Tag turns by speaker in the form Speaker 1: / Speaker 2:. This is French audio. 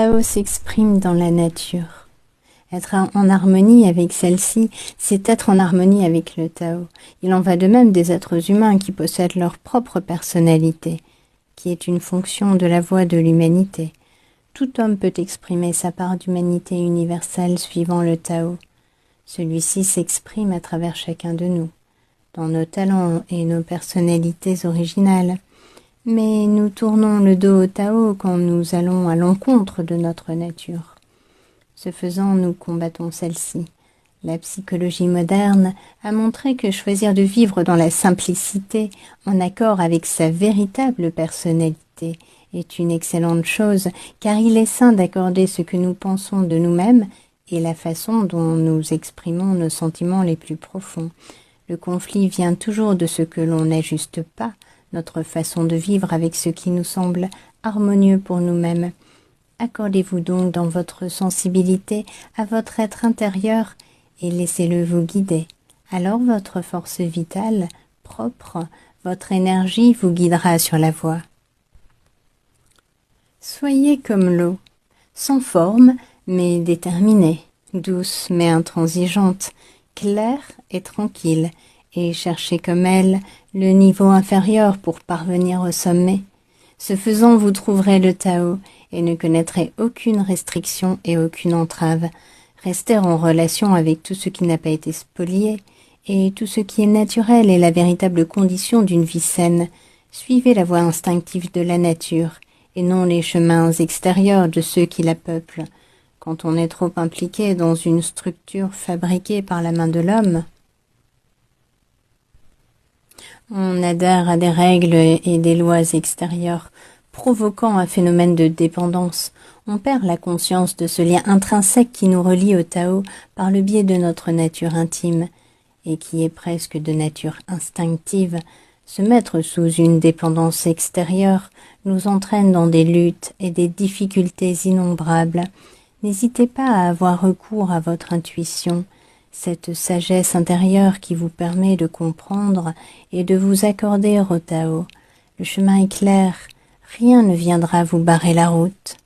Speaker 1: Tao s'exprime dans la nature. Être en harmonie avec celle-ci, c'est être en harmonie avec le Tao. Il en va de même des êtres humains qui possèdent leur propre personnalité, qui est une fonction de la voix de l'humanité. Tout homme peut exprimer sa part d'humanité universelle suivant le Tao. Celui-ci s'exprime à travers chacun de nous, dans nos talents et nos personnalités originales. Mais nous tournons le dos au Tao quand nous allons à l'encontre de notre nature. Ce faisant, nous combattons celle-ci. La psychologie moderne a montré que choisir de vivre dans la simplicité, en accord avec sa véritable personnalité, est une excellente chose, car il est sain d'accorder ce que nous pensons de nous-mêmes et la façon dont nous exprimons nos sentiments les plus profonds. Le conflit vient toujours de ce que l'on n'ajuste pas, notre façon de vivre avec ce qui nous semble harmonieux pour nous-mêmes. Accordez-vous donc dans votre sensibilité à votre être intérieur et laissez-le vous guider. Alors votre force vitale, propre, votre énergie vous guidera sur la voie. Soyez comme l'eau, sans forme mais déterminée, douce mais intransigeante, claire et tranquille, et cherchez comme elle le niveau inférieur pour parvenir au sommet. Ce faisant, vous trouverez le Tao et ne connaîtrez aucune restriction et aucune entrave. Restez en relation avec tout ce qui n'a pas été spolié, et tout ce qui est naturel est la véritable condition d'une vie saine. Suivez la voie instinctive de la nature, et non les chemins extérieurs de ceux qui la peuplent. Quand on est trop impliqué dans une structure fabriquée par la main de l'homme, on adhère à des règles et des lois extérieures, provoquant un phénomène de dépendance. On perd la conscience de ce lien intrinsèque qui nous relie au Tao par le biais de notre nature intime, et qui est presque de nature instinctive. Se mettre sous une dépendance extérieure nous entraîne dans des luttes et des difficultés innombrables. N'hésitez pas à avoir recours à votre intuition, cette sagesse intérieure qui vous permet de comprendre et de vous accorder au Tao. Le chemin est clair, rien ne viendra vous barrer la route.